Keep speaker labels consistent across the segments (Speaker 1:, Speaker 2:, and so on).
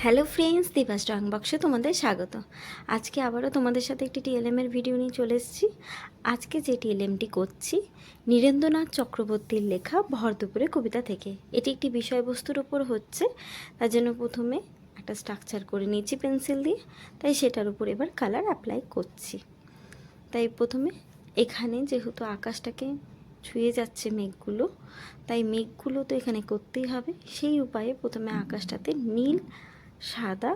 Speaker 1: Hello friends, Deepa's drawing বক্সে তোমাদের স্বাগত। আজকে আবারও তোমাদের সাথে একটি টিএলএমের ভিডিও নিয়ে চলে এসেছি। আজকে যে টিএলএমটি করছি নীরেন্দ্রনাথ চক্রবর্তীর লেখা ভর দুপুরে কবিতা থেকে। এটি একটি বিষয়বস্তুর উপর হচ্ছে, তার জন্য প্রথমে একটা স্ট্রাকচার করে নিয়েছি পেন্সিল দিয়ে, তাই সেটার উপর এবার কালার অ্যাপ্লাই করছি। তাই প্রথমে এখানে যেহেতু আকাশটাকে ছুঁয়ে যাচ্ছে মেঘগুলো, তাই মেঘগুলো তো এখানে করতেই হবে। সেই উপায়ে প্রথমে আকাশটাতে নীল সাদা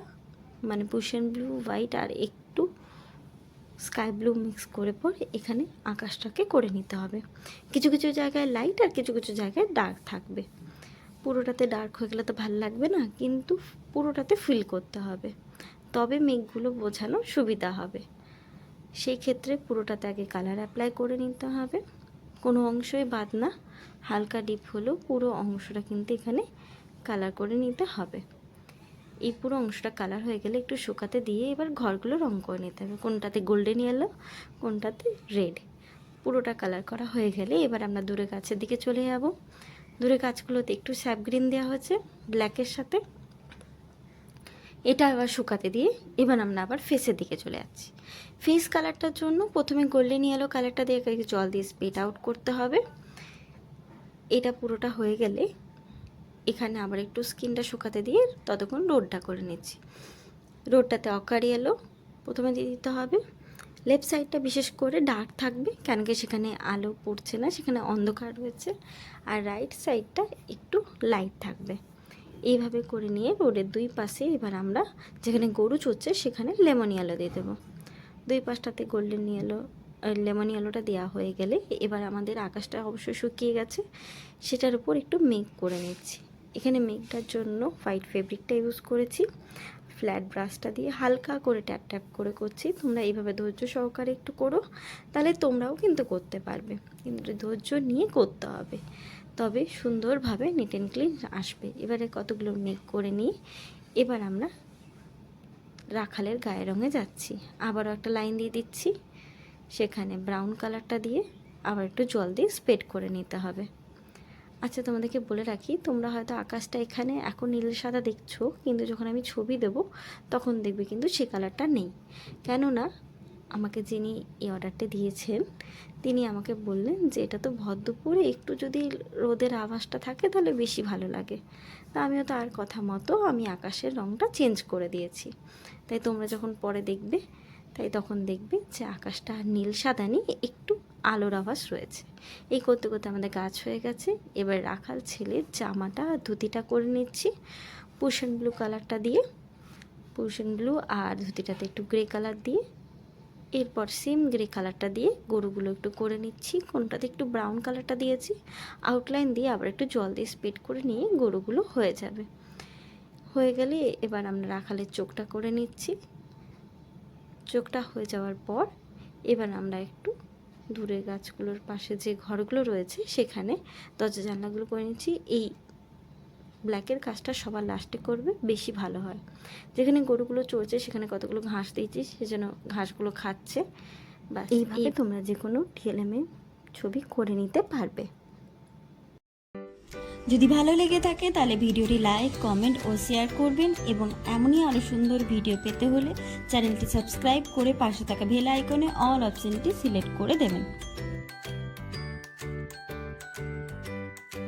Speaker 1: মানে পুশন ব্লু হোয়াইট আর একটু স্কাই ব্লু মিক্স করে পরে এখানে আকাশটাকে করে নিতে হবে। কিছু কিছু জায়গায় লাইট আর কিছু কিছু জায়গায় ডার্ক থাকবে। পুরোটাতে ডার্ক হয়ে গেলে তো ভালো লাগবে না, কিন্তু পুরোটাতে ফিল করতে হবে, তবে মেঘগুলো বোঝানো সুবিধা হবে। সেই ক্ষেত্রে পুরোটাতে আগে কালার অ্যাপ্লাই করে নিতে হবে, কোনো অংশই বাদ না। হালকা ডিপ হলেও পুরো অংশটা কিন্তু এখানে কালার করে নিতে হবে। এই পুরো অংশটা কালার হয়ে গেলে একটু শুকাতে দিয়ে এবার ঘরগুলো রং করে নিতে হবে, কোনটাতে গোল্ডেন ইয়েলো কোনটাতে রেড। পুরোটা কালার করা হয়ে গেলে এবার আমরা দূরে গাছের দিকে চলে যাব। দূরে গাছগুলোতে একটু স্যাপ গ্রিন দেওয়া হয়েছে ব্ল্যাকের সাথে, এটা আবার শুকাতে দিয়ে এবার আমরা আবার ফেসের দিকে চলে যাচ্ছি। ফেস কালারটার জন্য প্রথমে গোল্ডেন ইয়েলো কালারটা দিয়ে জল দিয়ে স্প্রেড আউট করতে হবে। এটা পুরোটা হয়ে গেলে এখানে আবার একটু স্কিনটা শুকাতে দিয়ে ততক্ষণ রোডটা করে নিচ্ছি। রোডটাতে অকার ইয়েলো প্রথমে দিয়ে দিতে হবে। লেফট সাইডটা বিশেষ করে ডার্ক থাকবে, কেন কি সেখানে আলো পড়ছে না, সেখানে অন্ধকার রয়েছে। আর রাইট সাইডটা একটু লাইট থাকবে। এইভাবে করে নিয়ে রোডের দুই পাশে এবার আমরা যেখানে গরু চড়ছে সেখানে লেমন ইয়েলো দিয়ে দেবো। দুই পাশটাতে গোল্ডেন ইয়েলো লেমন ইয়েলোটা দেওয়া হয়ে গেলে এবার আমাদের আকাশটা অবশ্যই শুকিয়ে গেছে, সেটার উপর একটু মেঘ করে নিচ্ছি। এখানে মেঘটার জন্য হোয়াইট ফেব্রিকটা ইউজ করেছি। ফ্ল্যাট ব্রাশটা দিয়ে হালকা করে ট্যাপ ট্যাপ করে করছি। তোমরা এইভাবে ধৈর্য সহকারে একটু করো, তাহলে তোমরাও কিন্তু করতে পারবে, কিন্তু ধৈর্য নিয়ে করতে হবে, তবে সুন্দরভাবে নিট অ্যান্ড ক্লিন আসবে। এবারে কতগুলো মেঘ করে নিয়ে এবার আমরা রাখালের গায়ে রঙে যাচ্ছি। আবারও একটা লাইন দিয়ে দিচ্ছি, সেখানে ব্রাউন কালারটা দিয়ে আবার একটু জল দিয়ে স্প্রেড করে নিতে হবে। আচ্ছা, তোমাদেরকে বলে রাখি, তোমরা হয়তো আকাশটা এখানে এখন নীল সাদা দেখছো, কিন্তু যখন আমি ছবি দেব তখন দেখবে কিন্তু সে কালারটা নেই। কেননা আমাকে যিনি এই অর্ডারটা দিয়েছেন তিনি আমাকে বললেন যে এটা তো ভর দুপুরে একটু যদি রোদের আভাসটা থাকে তাহলে বেশি ভালো লাগে। তা আমিও তার কথা মতো আমি আকাশের রঙটা চেঞ্জ করে দিয়েছি। তাই তোমরা যখন পরে দেখবে তাই তখন দেখবে যে আকাশটা নীল সাদা নেই, একটু আলোর আভাস রয়েছে। এই করতে করতে আমাদের গাছ হয়ে গেছে। এবার রাখাল ছেলের জামাটা ধুতিটা করে নিচ্ছি পুশন ব্লু কালারটা দিয়ে, পুশন ব্লু আর ধুতিটাতে একটু গ্রে কালার দিয়ে, এরপর সেম গ্রে কালারটা দিয়ে গরুগুলো একটু করে নিচ্ছি। কোনটাতে একটু ব্রাউন কালারটা দিয়েছি, আউটলাইন দিয়ে আবার একটু জল দিয়ে স্প্রেড করে নিয়ে গরুগুলো হয়ে যাবে। হয়ে গেলে এবার আমরা রাখালের চোখটা করে নিচ্ছি। চোখটা হয়ে যাওয়ার পর এবার আমরা একটু দূরের গাছগুলোর পাশে যে ঘরগুলো রয়েছে সেখানে দরজা জানলাগুলো করে নিচ্ছি। এই ব্ল্যাকের কাজটা সবার লাস্টে করবে, বেশি ভালো হয়। যেখানে গরুগুলো চড়ছে সেখানে কতগুলো ঘাস দিয়েছি, সেজন্য ঘাসগুলো খাচ্ছে। বা এইভাবে তোমরা যে কোনো টিএলএমে ছবি করে নিতে পারবে।
Speaker 2: যদি ভালো লেগে থাকে তাহলে ভিডিওটি লাইক, কমেন্ট ও শেয়ার করবেন, এবং এমনই আরও সুন্দর ভিডিও পেতে হলে চ্যানেলটি সাবস্ক্রাইব করে পাশে থাকা বেল আইকনে অল অপশনটি সিলেক্ট করে দেবেন।